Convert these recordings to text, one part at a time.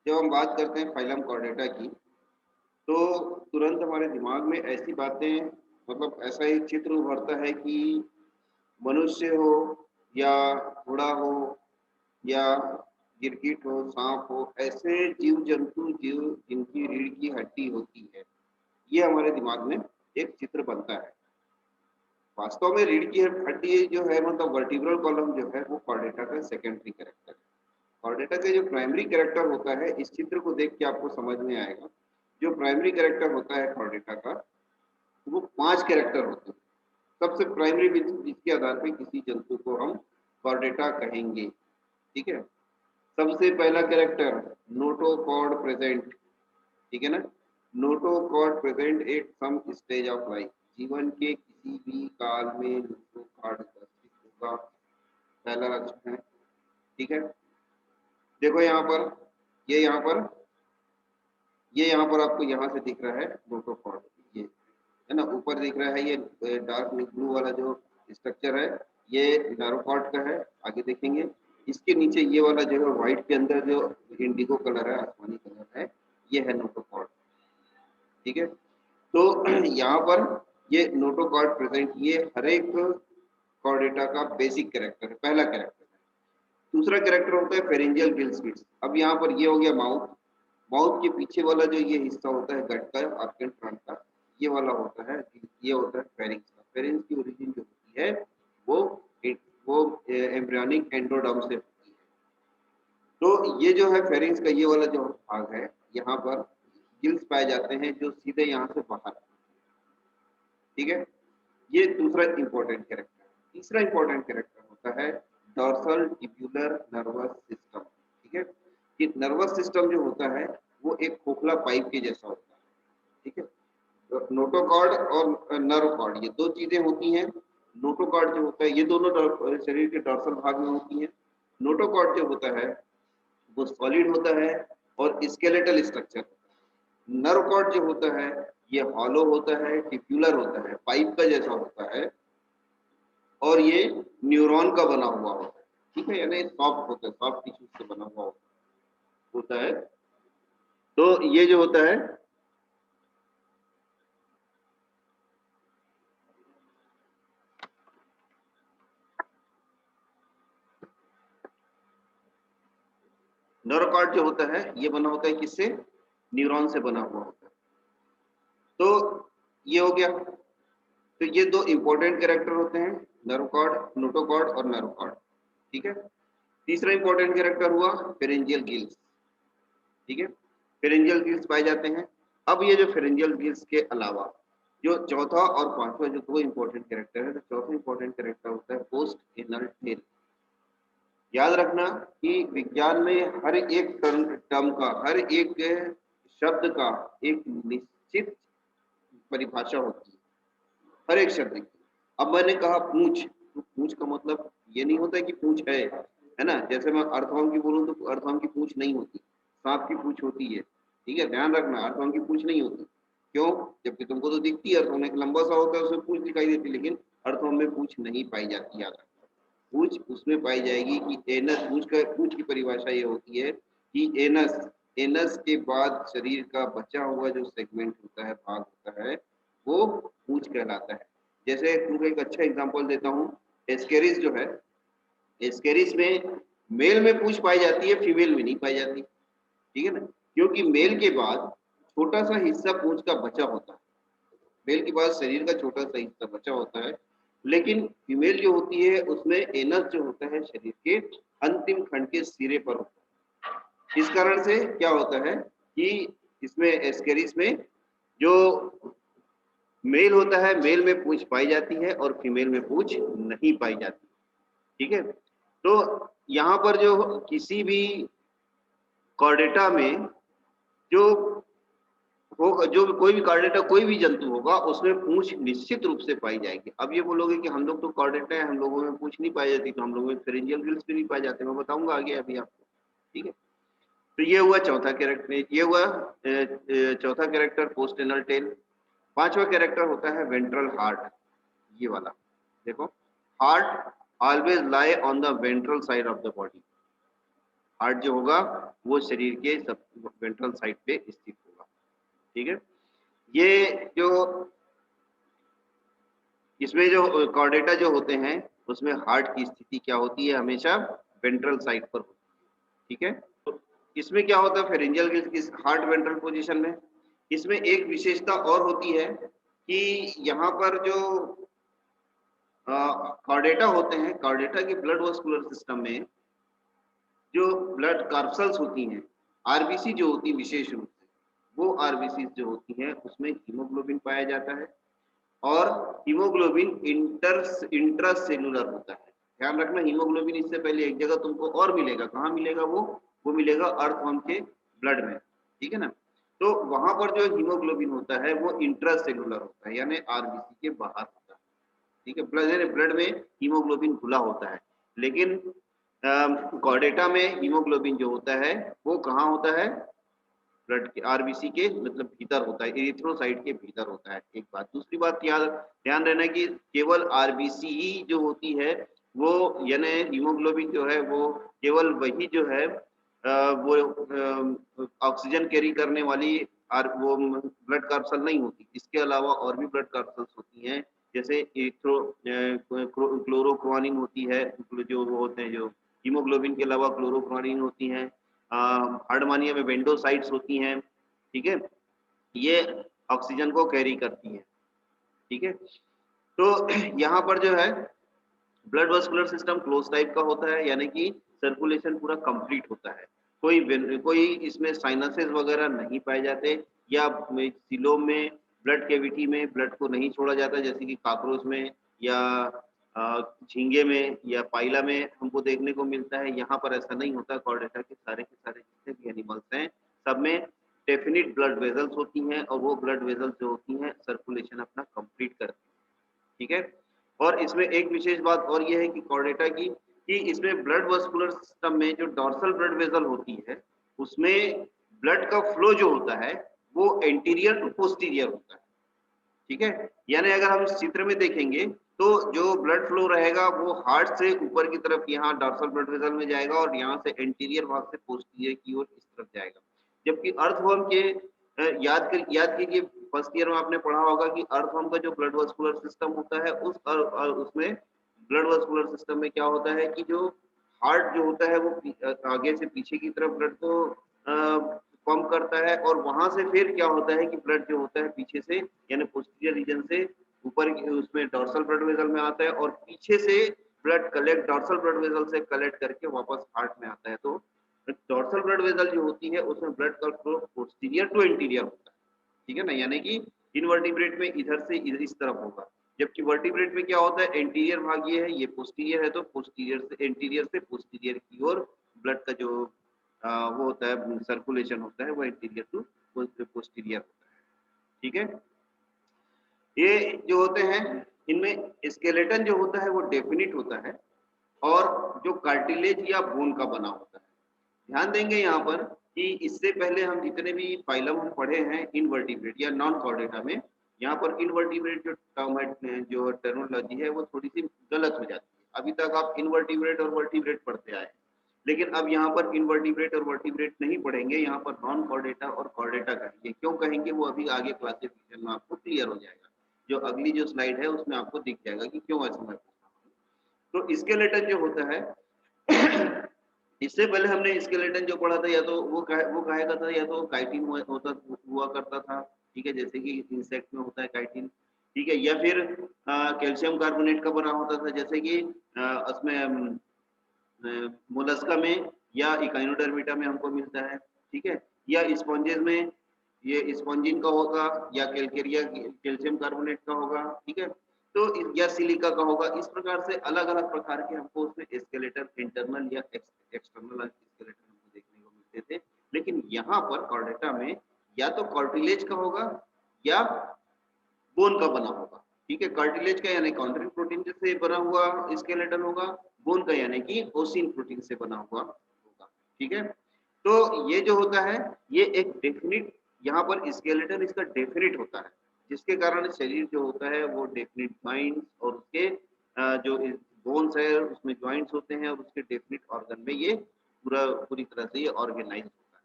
जब हम बात करते हैं फाइलम कॉर्डेटा की, तो तुरंत हमारे दिमाग में ऐसी बातें, मतलब ऐसा एक चित्र उभरता है कि मनुष्य हो या घोड़ा हो या गिरगिट हो, सांप हो, ऐसे जीव जंतु जीव जिनकी रीढ़ की हड्डी होती है, ये हमारे दिमाग में एक चित्र बनता है। वास्तव में रीढ़ की हड्डी जो है, मतलब वर्टिब्रल कॉलम जो है, वो कॉर्डेटा का सेकेंडरी कैरेक्टर है। कॉर्डेटा का जो प्राइमरी कैरेक्टर होता है, इस चित्र को देख के आपको समझ में आएगा। जो प्राइमरी कैरेक्टर होता है कॉर्डेटा का, वो 5 कैरेक्टर होते हैं। सबसे प्राइमरी जिसके आधार पे किसी जंतु को हम कॉर्डेटा कहेंगे। ठीक है। सबसे पहला कैरेक्टर नोटोकॉर्ड प्रेजेंट। ठीक है ना। Notochord present at some stage of life. जीवन के किसी भी काल में नोटोकॉर्ड उपस्थित होगा, पहला लक्षण है। ठीक है। देखो यहाँ पर, ये यहाँ पर, ये यहाँ पर आपको यहाँ से दिख रहा है नोटोकॉर्ड, ये है ना, ऊपर दिख रहा है ये डार्क ब्लू वाला जो स्ट्रक्चर है, ये नैरोकॉर्ड का है। आगे देखेंगे इसके नीचे ये वाला जो है व्हाइट के अंदर जो इंडिगो कलर है, आसमानी कलर है, ये है नोटोकॉर्ड। ठीक है। तो यहाँ पर ये नोटोकॉर्ड प्रेजेंट, ये हर एक कॉर्डेटा का बेसिक कैरेक्टर है, पहला कैरेक्टर है। दूसरा कैरेक्टर होता है फेरेंजियल गिल स्लिट्स। अब यहाँ पर ये हो गया माउथ। माउथ के पीछे वाला जो ये हिस्सा होता है गट का, आर्केन फ्रंट का, ये वाला होता है, ये होता है फेरिंग्स का। फेरिंग्स की ओरिजिन जो होती है वो वो एम्ब्रियोनिक एंडोडर्म से होती है। तो ये जो है फेरिंग्स का ये वाला जो भाग है, यहाँ पर गिल्स पाए जाते हैं जो सीधे यहाँ से बाहर। ठीक है। ये दूसरा इंपॉर्टेंट कैरेक्टर। तीसरा इंपॉर्टेंट कैरेक्टर होता है डॉर्सल टिब्यूलर नर्वस सिस्टम। ठीक है। कि नर्वस सिस्टम जो होता है वो एक खोखला पाइप के जैसा होता है। ठीक है। तो नोटोकॉर्ड और नर्वकॉर्ड, ये दो चीजें होती हैं। नोटोकॉर्ड जो होता है, ये दोनों शरीर के डॉर्सल भाग में होती हैं। नोटोकॉर्ड जो होता है वो सॉलिड होता है और स्केलेटल स्ट्रक्चर। नर्वकॉर्ड जो होता है ये हॉलो होता है, टिब्यूलर होता है, पाइप का जैसा होता है, और ये न्यूरॉन का बना हुआ होता है। ठीक है। यानी सॉफ्ट होता है, सॉफ्ट टिश्यू से बना हुआ होता है। तो ये जो होता है, नर्वकॉर्ड जो होता है ये बना होता है किससे? न्यूरॉन से बना हुआ होता है। तो ये हो गया। तो ये दो इंपॉर्टेंट कैरेक्टर होते हैं, नर्वकॉर्ड, नोटोकॉर्ड और नर्वकॉर्ड। ठीक है। तीसरा इंपॉर्टेंट कैरेक्टर हुआ फेरेंजियल गिल्स। ठीक है। फेरेंजियल गिल्स पाए जाते हैं। अब ये जो फेरेंजियल गिल्स के अलावा जो चौथा और पांचवा जो दो इंपॉर्टेंट कैरेक्टर है, तो चौथा इंपॉर्टेंट कैरेक्टर होता है पोस्ट एनल टेल। याद रखना कि विज्ञान में हर एक टर्म का, हर एक शब्द का एक निश्चित परिभाषा होती है, हर एक शब्द की। अब मैंने कहा पूंछ, तो पूंछ का मतलब ये नहीं होता है कि पूंछ है ना। जैसे मैं अर्थवर्म की बोलूं तो अर्थवर्म की पूंछ नहीं होती, सांप की पूंछ होती है। ठीक है। ध्यान रखना, अर्थवर्म की पूंछ नहीं होती। क्यों? जबकि तुमको तो दिखती है, अर्थवर्म एक लंबा सा होता है, उसमें पूंछ दिखाई देती है, लेकिन अर्थवर्म में पूंछ नहीं पाई जाती। याद रखना, पूंछ उसमें पाई जाएगी कि एनस, पूंछ की परिभाषा ये होती है कि एनस, एनस के बाद शरीर का बचा हुआ जो सेगमेंट होता है, भाग होता है, वो पूंछ कहलाता है। जैसे तुमको एक अच्छा एग्जांपल देता हूँ, एस्केरिस जो है, एस्केरिस में मेल में पूंछ पाई जाती है, फीमेल में नहीं पाई जाती। ठीक है ना। क्योंकि मेल के बाद छोटा सा हिस्सा पूंछ का बचा होता है, मेल के बाद शरीर का छोटा सा हिस्सा बचा होता है, लेकिन फीमेल जो होती है उसमें एनस जो होता है शरीर के अंतिम खंड के सिरे पर होता है। इस कारण से क्या होता है कि इसमें एस्केरिस में जो मेल होता है, मेल में पूंछ पाई जाती है और फीमेल में पूंछ नहीं पाई जाती। ठीक है। तो यहाँ पर जो किसी भी कॉर्डेटा में जो होगा, जो कोई भी कॉर्डेटा, कोई भी जंतु होगा, उसमें पूंछ निश्चित रूप से पाई जाएगी। अब ये बोलोगे कि हम लोग तो कॉर्डेटा है, हम लोगों में पूंछ नहीं पाई जाती, तो हम लोगों में फेरेंजियल गिल्स भी नहीं पाए जाते। मैं बताऊंगा आगे अभी आपको। ठीक है। तो ये हुआ चौथा कैरेक्टर, ये हुआ चौथा कैरेक्टर पोस्ट एनल टेल। पांचवा कैरेक्टर होता है वेंट्रल हार्ट, ये वाला। देखो, heart always lie on the ventral side of the body. Heart जो होगा वो शरीर के सब वेंट्रल साइड पे स्थित होगा। ठीक है, ये जो इसमें जो कॉर्डेटा जो होते हैं उसमें हार्ट की स्थिति क्या होती है, हमेशा वेंट्रल साइड पर होती है। ठीक है, तो इसमें क्या होता है फेरेंजियल किस हार्ट वेंट्रल पोजीशन में, इसमें एक विशेषता और होती है कि यहाँ पर जो कॉर्डेटा होते हैं, कॉर्डेटा के ब्लड वास्कुलर सिस्टम में जो ब्लड कार्पल्स होती हैं, आरबीसी जो होती है विशेष रूप से, वो आरबीसी जो होती हैं उसमें हीमोग्लोबिन पाया जाता है और हीमोग्लोबिन इंट्रासेलुलर होता है। ध्यान रखना, हीमोग्लोबिन इससे पहले एक जगह तुमको और मिलेगा, कहाँ मिलेगा वो मिलेगा अर्थवर्म के ब्लड में। ठीक है ना, तो वहां पर जो हीमोग्लोबिन होता है वो इंट्रासेलुलर होता है, यानी आरबीसी के बाहर होता है। ठीक है, ब्लड में हीमोग्लोबिन घुला होता है, लेकिन कॉर्डेटा में हीमोग्लोबिन जो होता है वो कहाँ होता है, ब्लड के आरबीसी के मतलब भीतर होता है, एरिथ्रोसाइट के भीतर होता है। एक बात, दूसरी बात याद ध्यान रहना कि केवल आरबीसी ही जो होती है वो, यानी हीमोग्लोबिन जो है वो केवल वही जो है वो ऑक्सीजन कैरी करने वाली वो ब्लड कार्पसल नहीं होती, इसके अलावा और भी ब्लड कार्पल्स होती हैं, जैसे क्लोरोक्वानिन होती है, जो वो होते हैं जो हीमोग्लोबिन के अलावा क्लोरोक्वानिन होती हैं, हार्डमानिया में वेंडोसाइट्स होती हैं। ठीक है, ये ऑक्सीजन को कैरी करती हैं। ठीक है, तो यहाँ पर जो है blood vascular system close type का होता है, यानी कि सर्कुलेशन पूरा कंप्लीट होता है, कोई इसमें साइनसेस वगैरह नहीं पाए जाते, या सीलोम में ब्लड कैविटी में ब्लड को नहीं छोड़ा जाता, जैसे कि कॉकरोच में या झींगे में या पाइला में हमको देखने को मिलता है। यहाँ पर ऐसा नहीं होता, कॉर्डेटा के सारे जितने भी एनिमल्स हैं सब में डेफिनिट ब्लड वेजल्स होती हैं, और वो ब्लड वेजल्स जो होती हैं सर्कुलेशन अपना कंप्लीट करती हैं। ठीक है, और इसमें एक विशेष बात और ये है कि कॉर्डेटा की कि इसमें ब्लड वास्कुलर सिस्टम में जो डॉर्सल ब्लड वेसल होती है उसमें ब्लड का फ्लो जो होता है वो एंटीरियर टू पोस्टीरियर होता है। ठीक है, यानी अगर हम इस चित्र में देखेंगे तो जो ब्लड फ्लो रहेगा वो हार्ट से ऊपर की तरफ यहाँ डॉर्सल ब्लड वेसल में जाएगा और यहाँ से एंटीरियर भाग से पोस्टीरियर की ओर इस तरफ जाएगा। जबकि अर्थवर्म के याद कीजिए फर्स्ट ईयर में आपने पढ़ा होगा कि अर्थवर्म का जो ब्लड वास्कुलर सिस्टम होता है उसमें ब्लड वास्कुलर सिस्टम में क्या होता है कि जो हार्ट जो होता है वो आगे से पीछे की तरफ ब्लड को पंप करता है, और वहां से फिर क्या होता है कि ब्लड जो होता है पीछे से यानी पोस्टीरियर रीजन से ऊपर उसमें डॉर्सल ब्लड वेसल में आता है, और पीछे से blood collect dorsal blood vessel से कलेक्ट करके वापस हार्ट में आता है। तो डॉर्सल ब्लड वेसल जो होती है उसमें ब्लड का फ्लो पोस्टीरियर टू इंटीरियर होता है। ठीक है ना, यानी कि इनवर्टिब्रेट में इधर से इधर इस तरफ होगा, जबकि वर्टिब्रेट में क्या होता है एंटीरियर भाग ये है, ये पोस्टीरियर है, तो पोस्टीरियर से एंटीरियर से पोस्टीरियर की ओर ब्लड का जो वो होता है सर्कुलेशन होता है वो एंटीरियर टू पोस्टीरियर होता है। ठीक है, ये जो होते हैं इनमें स्केलेटन जो होता है वो डेफिनिट होता है, और जो कार्टिलेज या बोन का बना होता है। ध्यान देंगे यहाँ पर कि इससे पहले हम जितने भी फाइलम हम पढ़े हैं इनवर्टिब्रेट या नॉन कॉर्डेटा में, यहाँ पर इनवर्टिब्रेट जो टर्म है जो टर्मिनोलॉजी है वो थोड़ी सी गलत हो जाती है। अभी तक आप इनवर्टिब्रेट और वर्टिब्रेट पढ़ते आए, लेकिन अब यहाँ पर इनवर्टिब्रेट और वर्टिब्रेट नहीं पढ़ेंगे, यहाँ पर नॉन कॉर्डेटा और कॉर्डेटा कहेंगे। क्यों कहेंगे वो अभी आगे क्लासिफिकेशन में आपको क्लियर हो जाएगा, जो अगली जो स्लाइड है उसमें आपको दिख जाएगा कि क्यों ऐसा मैं पूछा हूँ। तो स्केलेटन जो होता है इससे पहले हमने स्केलेटन जो पढ़ा था या तो वो कहा था या तो काइटिन हुआ करता था। ठीक है, जैसे कि इंसेक्ट में होता है काइटिन। ठीक है, या फिर कैल्शियम कार्बोनेट का बना होता था, जैसे कि उसमें मोलस्का में या इकाइनोडर्मिटा में हमको मिलता है। ठीक है, या स्पॉन्जेस में ये स्पॉन्जिन का होगा, या कैलकेरिया कैल्शियम कार्बोनेट का होगा। ठीक है, तो या सिलिका का होगा। इस प्रकार से अलग अलग प्रकार के हमको उसमें स्केलेटन इंटरनल या एक्सटर्नल स्केलेटन हमको देखने को मिलते थे। लेकिन यहाँ पर कॉर्डेटा में या तो कार्टिलेज का होगा या बोन का बना होगा। ठीक है, कार्टिलेज का यानी कॉन्ड्रिन प्रोटीन से बना हुआ स्केलेटन होगा, बोन का यानी कि ओसिन प्रोटीन से बना हुआ होगा। ठीक है, तो ये जो होता है ये एक डेफिनिट, यहाँ पर स्केलेटन इसका डेफिनिट होता है, जिसके कारण शरीर जो होता है वो डेफिनिट जॉइंट्स और उसके जो बोन्स है उसमें जॉइंट्स होते हैं, और उसके डेफिनिट ऑर्गन में ये पूरी तरह से ये ऑर्गेनाइज होता है।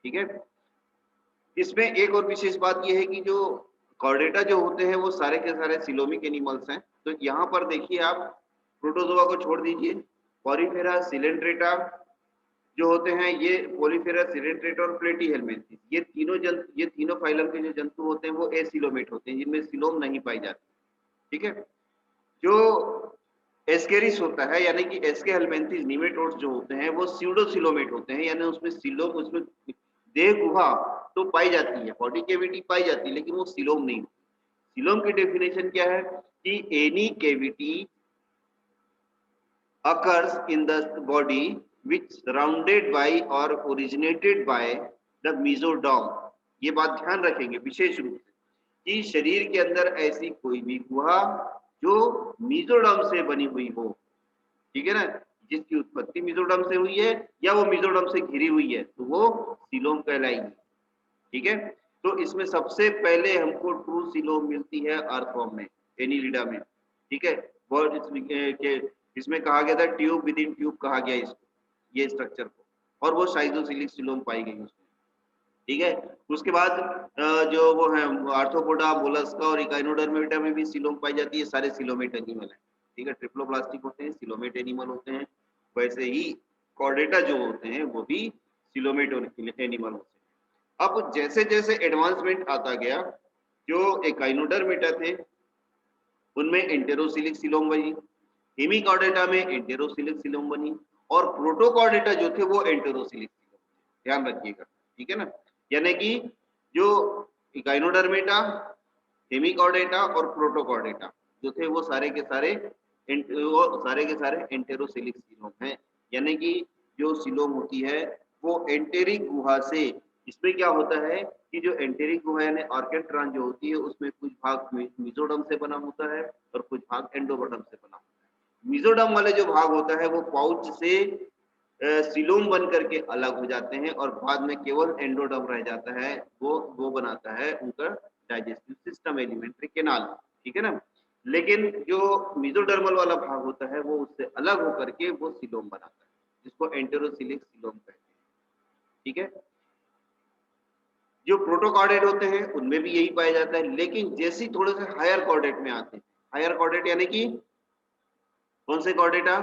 ठीक है, इसमें एक और विशेष बात यह है कि जो कॉर्डेटा जो होते हैं वो सारे के सारे सिलोमिक एनिमल्स हैं। तो यहाँ पर देखिए आप, प्रोटोजोआ को छोड़ दीजिए, पॉलीफेरा, सिलेंड्रेटा जो होते हैं, ये पॉलीफेरा, सिलेंड्रेटा और प्लेटीहेल्मिन्थेस, ये तीनों फाइलम के जो जंतु होते हैं वो एसिलोमेट होते हैं, जिनमें सिलोम नहीं पाई जाती। ठीक है, जो एस्केरिस होता है यानी कि एस्के हेल्मिन्थेस निमेटोड्स जो होते हैं वो स्यूडोसिलोमेट होते हैं, यानी उसमें देह गुहा तो पाई जाती है, बॉडी कैविटी पाई जाती है, लेकिन वो सिलोम नहीं होती। सिलोम की डेफिनेशन क्या है कि any cavity occurs in the body which surrounded by or originated by the mesoderm। ये बात ध्यान रखेंगे विशेष रूप से कि शरीर के अंदर ऐसी कोई भी गुहा जो मीजोडर्म से बनी हुई हो, ठीक है ना, जिसकी उत्पत्ति मीजोडर्म से हुई है या वो मीजोडर्म से घिरी हुई है, तो वो सिलोम कहलाएगी। ठीक है, तो इसमें सबसे पहले हमको ट्रू सिलोम मिलती है अर्थवॉर्म में, एनिलिडा में। ठीक है, और इसमें कहा गया था ट्यूब विद इन ट्यूब कहा गया इसको, ये स्ट्रक्चर को, और वो साइजोसिलिक सिलोम पाई गई उसमें। ठीक है, उसके बाद जो वो है आर्थ्रोपोडा, मोलस्का और इकाइनोडर्मेटा में भी सिलोम पाई जाती है, सारे सिलोमेट एनिमल है। ठीक है, ट्रिप्लोप्लास्टिक होते हैं, सिलोमेट एनिमल होते हैं। वैसे ही कॉर्डेटा जो होते हैं वो भी सिलोमेट एनिमल होते हैं। अब जैसे जैसे एडवांसमेंट आता गया, जो इकाइनोडर्मेटा थे उनमें एंटेरोसिलिक सिलोम बनी, हेमिकॉर्डेटा में एंटेरोसिलिक सिलोम बनी, और प्रोटोकॉर्डेटा जो थे वो एंटेरोसिलिक सिलोम, ध्यान रखिएगा। ठीक है ना, यानी कि जो इकाइनोडर्मेटा, हेमिकॉर्डेटा और प्रोटोकॉर्डेटा जो थे वो सारे के सारे एंटेरोसिलिक सिलोम हैं। यानी कि जो सिलोम होती है वो एंटेरिक गुहा से, इसमें क्या होता है कि जो एंटेरिक गुहा यानी ऑर्केस्ट्रॉन जो होती है उसमें कुछ भाग मेसोडर्म से बना होता है और कुछ भाग एंडोडर्म से बना होता है। मेसोडर्म वाले जो भाग होता है वो पाउच से सिलोम बन करके अलग हो जाते हैं और बाद में केवल एंडोडर्म रह जाता है, वो बनाता है उनका डाइजेस्टिव सिस्टम, एलिमेंट्री केनाल। ठीक है ना, लेकिन जो मेसोडर्मल वाला भाग होता है वो उससे अलग होकर के वो सिलोम बनाता है, जिसको एंटेरोसिलिक सिलोम कहते हैं। ठीक है, जो प्रोटोकॉर्डेट होते हैं उनमें भी यही पाया जाता है, लेकिन जैसे थोड़े से हायर कॉर्डेट में आते हैं, हायर कॉर्डेट यानी कि कौन से कॉर्डेटा,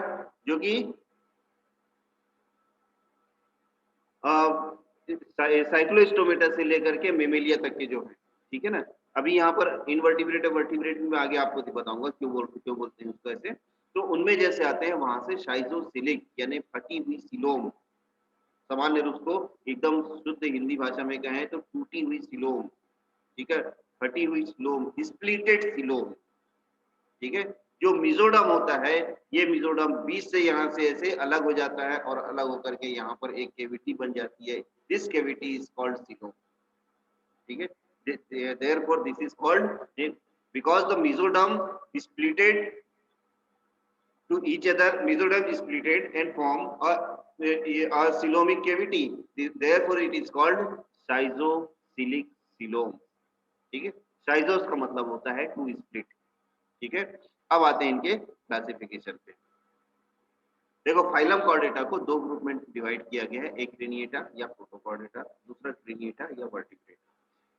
जो कि साइक्लोस्टोमेटा से लेकर के मेमेलिया तक के जो है। ठीक है ना, अभी यहाँ पर इनवर्टिब्रेट वर्टिब्रेट में आगे आपको बताऊंगा क्यों बोलते हैं उसको ऐसे। तो उनमें जैसे आते हैं वहां से शाइजोसिलिक यानी फटी हुई सिलोम, सामान्य रूप को एकदम शुद्ध हिंदी भाषा में कहें तो टूटी हुई सिलोम। ठीक है, फटी हुई सिलोम, स्प्लिटेड सिलोम। ठीक है, जो मेसोडर्म होता है, ये मेसोडर्म बीच से यहाँ से ऐसे अलग हो जाता है और अलग होकर के यहाँ पर एक कैविटी बन जाती है, this cavity is called coelom. ठीक है, therefore this is called, because the mesoderm is splitted to each other, mesoderm is splitted and form a coelomic cavity, therefore it is called schizosilic coelom। ठीक है, साइजोस का मतलब होता है to split. ठीक है, अब आते हैं इनके क्लासिफिकेशन पे। देखो, फाइलम कॉर्डेटा को दो ग्रुप में डिवाइड किया गया है, एक क्रेनिएटा या प्रोटोकॉर्डेटा, दूसरा क्रेनिएटा या वर्टिब्रेटा।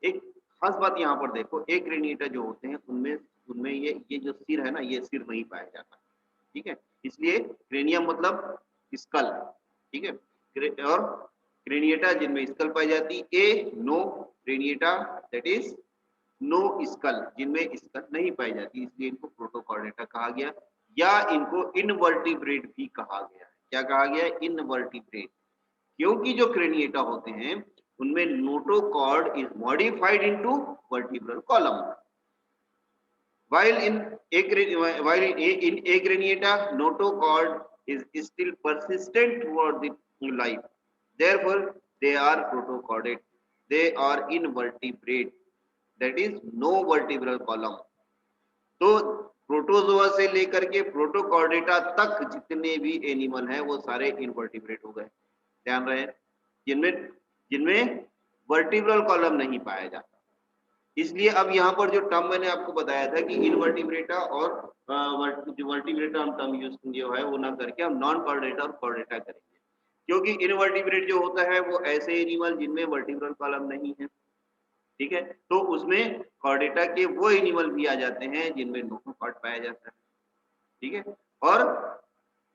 एक खास बात यहाँ पर देखो, एक क्रेनिएटा जो होते हैं उनमें ये जो सिर है ना, ये सिर नहीं पाया जाता। ठीक है, इसलिए क्रेनियम मतलब स्कल। ठीक है, और क्रेनिएटा जिनमें स्कल पाई जाती, a no craniata that is no skull, जिनमें स्कल नहीं पाई जाती, इसलिए इनको प्रोटोकॉर्डेटा कहा गया, या इनको इनवर्टिब्रेट भी कहा गया है। क्या कहा गया है? इनवर्टिब्रेट, क्योंकि जो क्रेनिएटा होते हैं उनमें notochord is modified into vertebral column, while in acreniata notochord is still persistent throughout the life, therefore they are protochordate, they are invertebrate, that is no vertebral column। तो प्रोटोजोआ से लेकर के Protochordata तक जितने भी एनिमल हैं वो सारे इनवर्टिब्रेट हो गए, ध्यान रहे, जिनमें जिनमें वर्टिब्रल कॉलम नहीं पाया जाता। इसलिए अब यहाँ पर जो टर्म मैंने आपको बताया था कि इनवर्टिब्रेटा और जो वर्टिब्रेटा हम टर्म यूज जो है वो ना करके हम नॉन कॉर्डेटा और कॉर्डेटा करेंगे। क्योंकि इनवर्टिब्रेट जो होता है वो ऐसे एनिमल जिनमें वर्टिब्रल कॉलम नहीं है, ठीक है, तो उसमें कॉर्डेटा के वो एनिमल भी आ जाते हैं जिनमें नोटोकॉर्ड पाया जाता है, ठीक है। और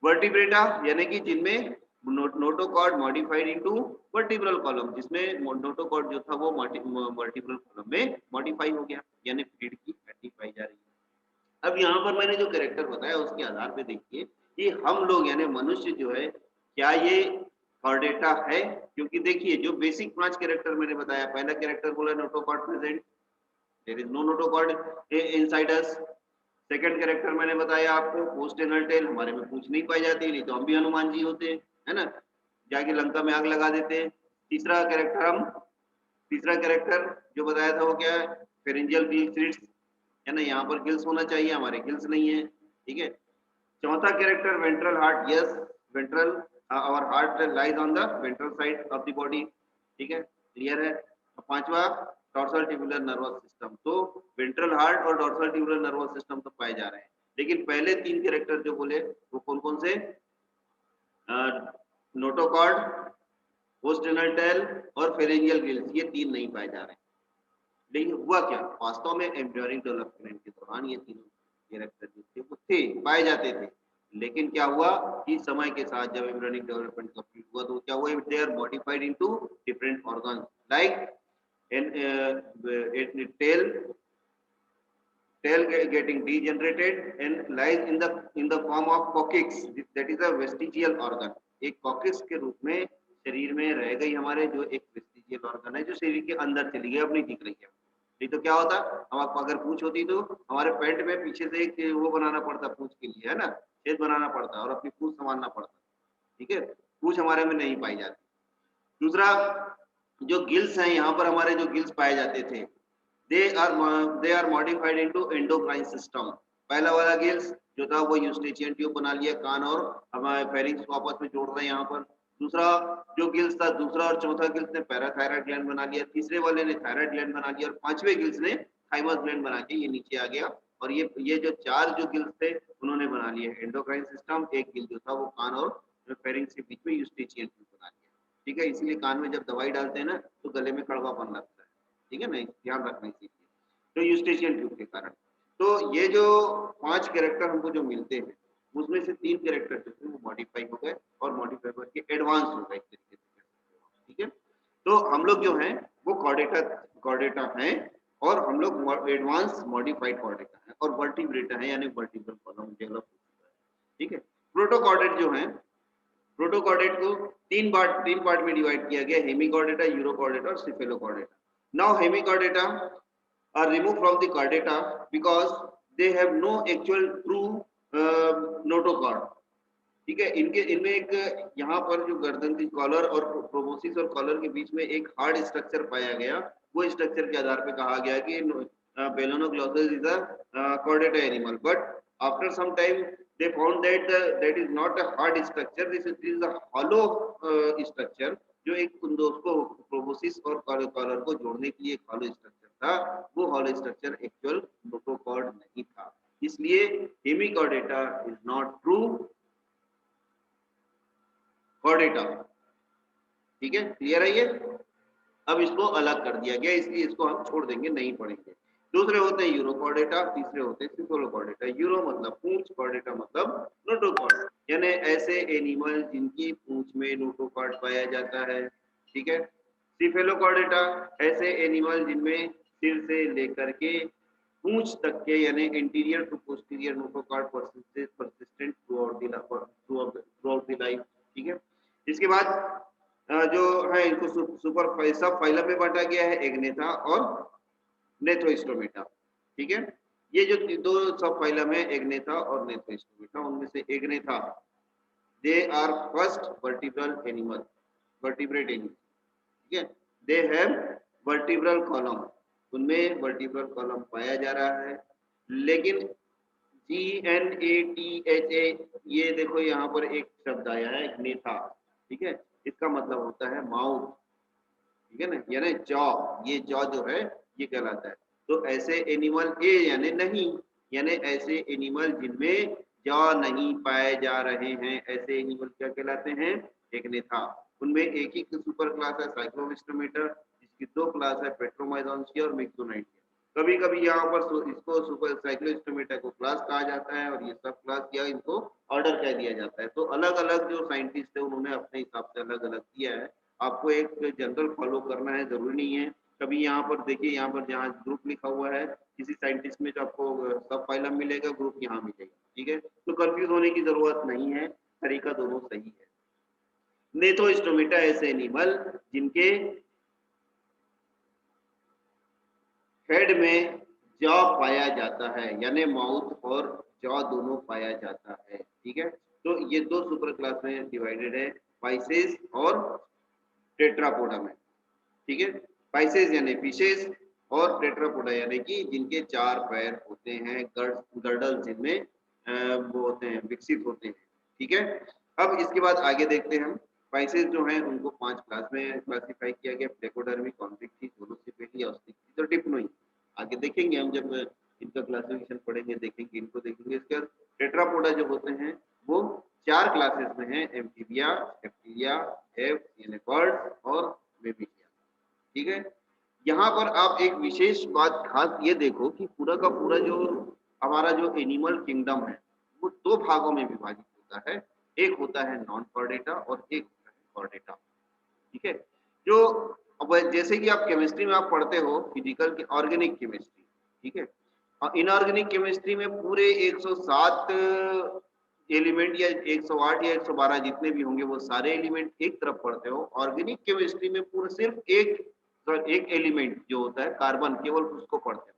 वर्टिब्रेटा यानी कि जिनमें notochord modified into vertebral column, जिसमें नोटोकॉर्ड जो था वो वर्टिब्रल कॉलम में मॉडिफाई हो गया, यानी ब्रीड की हड्डी पाई जा रही है। अब यहाँ पर मैंने जो कैरेक्टर बताया उसके आधार पे देखिए कि हम लोग यानी मनुष्य जो है क्या ये कॉर्डेटा है, क्योंकि देखिए जो बेसिक 5 कैरेक्टर मैंने बताया, पहला कैरेक्टर बोला notochord present, there is no notochord inside us. Second character मैंने बताया आपको पोस्ट एनल टेल, हमारे में पूंछ नहीं पाई जाती, नहीं तो हम भी हनुमान जी होते हैं, है ना, जाके लंका में आग लगा देते हैं। तीसरा कैरेक्टर जो बताया था वो क्या है, फेरेंजियल गिल्स, है ना, यहाँ पर गिल्स होना चाहिए, हमारे गिल्स नहीं है, ठीक है। चौथा character ventral heart, yes ventral, our heart lies on the ventral side of the body, ठीक है, क्लियर है। पांचवा डॉर्सल ट्यूबुलर नर्वस सिस्टम, तो वेंट्रल हार्ट और डॉर्सल ट्यूबुलर नर्वस सिस्टम तो पाए जा रहे हैं, लेकिन पहले 3 कैरेक्टर जो बोले वो कौन कौन से, नोटोकॉर्ड, पोस्ट एनल टेल और फेरेंजियल गिल्स, ये 3 नहीं पाए जा रहे हैं। लेकिन हुआ क्या, वास्तव में एम्ब्रियोनिक डेवलपमेंट के दौरान ये तीनों कैरेक्टर जो थे वो थे, पाए जाते थे, लेकिन क्या हुआ कि समय के साथ जब एम्ब्रियोनिक डेवलपमेंट कंप्लीट हुआ तो क्या हुआ, they are modified into different organs like in tail getting degenerated and lies in the form of coccyx, that is a vestigial organ। एक कॉकिक्स के रूप में शरीर में रह गई हमारे, जो एक वेस्टिजियल ऑर्गन है जो शरीर के अंदर चली गई, अब नहीं दिख रही है। नहीं तो क्या होता, हम आपको अगर पूंछ होती तो हमारे पैंट में पीछे से एक वो बनाना पड़ता पूंछ के लिए, है ना, छेद बनाना पड़ता और अपनी पूंछ संभालना पड़ता, ठीक है, पूंछ हमारे में नहीं पाई जाती। दूसरा, जो गिल्स हैं, यहाँ पर हमारे जो गिल्स पाए जाते थे, they are modified into endocrine system। पहला वाला गिल्स जो था वो यूस्टेचियन ट्यूब बना लिया, कान और हमारे फेरिंग्स को आपस में जोड़ रहे हैं यहाँ पर। दूसरा जो गिल्स था, दूसरा और चौथा गिल्स ने पैराथायराइड ग्लैंड बना लिया, तीसरे वाले ने थायराइड ग्लैंड बना लिया और पांचवे गिल्स ने थाइमस ग्लैंड बना के ये नीचे आ गया। और ये जो 4 जो गिल्स थे उन्होंने बना लिए एंडोक्राइन सिस्टम, एक गिल जो था वो कान और फेरिंग्स के बीच में यूस्टेचियन ट्यूब बना लिया, ठीक है। इसीलिए कान में जब दवाई डालते हैं ना तो गले में कड़वापन लगता है, ठीक है ना, ध्यान रखना इसीलिए, तो यूस्टेशियन ट्यूब के कारण। तो ये जो 5 कैरेक्टर हमको जो मिलते हैं उसमें से 3 कैरेक्टर जो थे वो मॉडिफाई हो गए और मॉडिफाई करके एडवांस हो गए एक तरीके से, ठीक है। तो हम लोग जो हैं वो कॉर्डेटा हैं और हम लोग एडवांस मॉडिफाइड कॉर्डेटा हैं और वर्टिब्रेटा हैं, यानी वर्टिब्रल कॉलम डेवलप हो चुका है, ठीक है। प्रोटोकॉर्डेट जो है, प्रोटोकॉर्डेट को 3 पार्ट में डिवाइड किया गया, हेमिकॉर्डेटा, यूरोकॉर्डेटा और cephalochordata. Now Hemichordata are removed from the chordata because they have no actual true notochord, ठीक है। इनमें एक यहाँ पर जो गर्दन की कॉलर और प्रोबोसिस और कॉलर के बीच में एक हार्ड स्ट्रक्चर पाया गया, वो स्ट्रक्चर के आधार पे कहा गया कि Balanoglossus is a chordata animal, but after some time they found that that is not a hard structure, this is a hollow structure, जो एक उसको प्रोबोसिस और कॉलर को जोड़ने के लिए एक hollow structure था, वो हॉलो स्ट्रक्चर एक्चुअल नोटोकॉर्ड नहीं था, इसलिए Hemichordata is not true Chordata, ठीक है, क्लियर है ये। अब इसको अलग कर दिया गया, इसलिए इसको हम छोड़ देंगे, नहीं पढ़ेंगे। दूसरे होते हैं यूरोकॉर्डेटा, तीसरे होते हैं सिफेलोकॉर्डेटा। यूरो मतलब पूंछ, कॉर्डेटा मतलब नोटोकॉर्ड, यानी ऐसे एनिमल जिनकी पूंछ में नोटोकॉर्ड पाया जाता है, ठीक है। सिफेलोकॉर्डेटा ऐसे एनिमल जिनमें सिर से लेकर के पूंछ तक के यानी interior to posterior notochord persistent throughout the life, ठीक है। इसके बाद जो है इनको सुपर सब फाइलम में बांटा गया है, एग्नेथा और नेथ्रोस्टोमेटा, ठीक है। ये जो 2 सब फाइलम है एग्नेथा और नेथ्रोस्टोमेटा, उनमें से agnatha they are first vertebral animal, vertebrate animal, ठीक है। दे हैव वर्टिब्रल कॉलम, उनमें वर्टिब्रल कॉलम पाया जा रहा है, लेकिन GNATHA, ये देखो यहाँ पर एक शब्द आया है ग्नेथा, ठीक है, इसका मतलब होता है माउथ, ठीक है ना, यानी जॉ, ये जॉ जो है ये कहलाता है। तो ऐसे एनिमल यानी नहीं, यानी ऐसे एनिमल जिनमें जॉ नहीं पाए जा रहे हैं, ऐसे एनिमल क्या कहलाते हैं, एक ने था। उनमें एक ही सुपर क्लास है साइक्लोस्टोमेटा, जिसकी 2 क्लास है पेट्रोमाइजोन्सिया और मिक्सोनाइटिया। कभी-कभी यहाँ पर इसको सुपर साइक्लोस्टोमेटा को क्लास कहा जाता है और ये सब क्लास या इनको ऑर्डर कह दिया जाता है। तो अलग-अलग जो साइंटिस्ट है उन्होंने अपने हिसाब से अलग-अलग किया है। आपको एक जनरल फॉलो करना है, ज़रूरी नहीं है। कभी यहाँ पर देखिए, यहाँ पर जहाँ ग्रुप लिखा हुआ है, किसी साइंटिस्ट में जो आपको सब फाइलम मिलेगा, ग्रुप यहाँ मिलेगा, ठीक है? तो कन्फ्यूज़ होने की ज़रूरत नहीं है, तरीका दोनों सही है। नेथोस्टोमेटा ऐसे एनिमल जिनके हेड में जॉ पाया जाता है, यानी माउथ और जॉ दोनों पाया जाता है, ठीक है? तो ये 2 सुपर क्लास में डिवाइडेड है, पाइसेस और टेट्रापोडा में, ठीक है? पाइसेस यानी फिशेस और टेट्रापोडा यानी कि जिनके 4 पैर होते हैं, गर्डल जिनमें वो होते हैं, विकसित होते हैं, ठीक है? अब इसके बाद आगे देखते हैं हम। स्पाइसेस जो हैं उनको 5 क्लास में क्लासिफाई किया गया, प्लेकोडर्मी, कॉन्विक्टिस, होलोसिपेली, ऑस्टिक और डिप्लोई। आगे देखेंगे हम जब इनका क्लासिफिकेशन पढ़ेंगे, देखेंगे, इनको देखेंगे। इसके बाद टेट्रापोडा जो होते हैं वो 4 क्लासेस में हैं, एम्फीबिया, रेप्टिलिया, यानी बर्ड्स और मेमिलिया, ठीक है? यहाँ पर आप एक विशेष बात खास ये देखो कि पूरा का पूरा जो हमारा जो एनिमल किंगडम है वो 2 भागों में विभाजित होता है। एक होता है नॉन कॉर्डेटा और एक होता है कॉर्डेटा, ठीक है? जो अब जैसे कि आप केमिस्ट्री में आप पढ़ते हो फिजिकल की ऑर्गेनिक केमिस्ट्री, ठीक है? और इनऑर्गेनिक केमिस्ट्री में पूरे 107 एलिमेंट या 108 या 112 जितने भी होंगे वो सारे एलिमेंट एक तरफ पढ़ते हो। ऑर्गेनिक केमिस्ट्री में पूरा सिर्फ एक एलिमेंट जो होता है कार्बन, केवल उसको पढ़ते हो,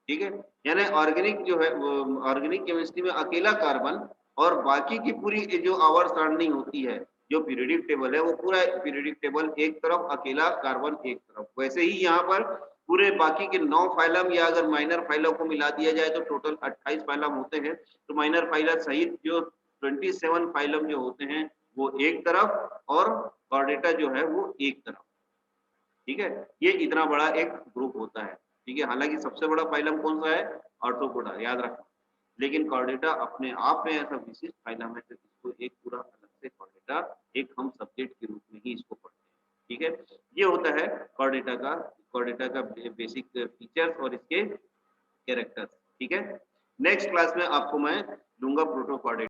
ठीक है? यानी ऑर्गेनिक जो है वो ऑर्गेनिक केमिस्ट्री में अकेला कार्बन और बाकी की पूरी जो आवर्त सारणी होती है, जो पीरियोडिक टेबल है वो पूरा पीरियोडिक टेबल एक तरफ, अकेला कार्बन एक तरफ। वैसे ही यहाँ पर पूरे बाकी के 9 फाइलम या अगर माइनर फाइलम को मिला दिया जाए तो टोटल 28 फाइलम होते हैं। तो माइनर फाइलम सहित जो 27 फाइलम जो होते हैं वो एक तरफ और कॉर्डेटा जो है वो एक तरफ, ठीक है? ये इतना बड़ा एक ग्रुप होता है, ठीक है? हालांकि सबसे बड़ा फाइलम कौन सा है? आर्थ्रोपोडा, याद रखना। लेकिन कॉर्डेटा अपने आप में ऐसा विशिष्ट फाइलम है तो इसको एक पूरा अलग से कॉर्डेटा एक हम सब्जेक्ट के रूप में ही इसको पढ़ते हैं, ठीक है? ये होता है कॉर्डेटा का बेसिक फीचर्स और इसके कैरेक्टर्स, ठीक है? नेक्स्ट क्लास में आपको मैं दूंगा प्रोटोकॉर्डेटा।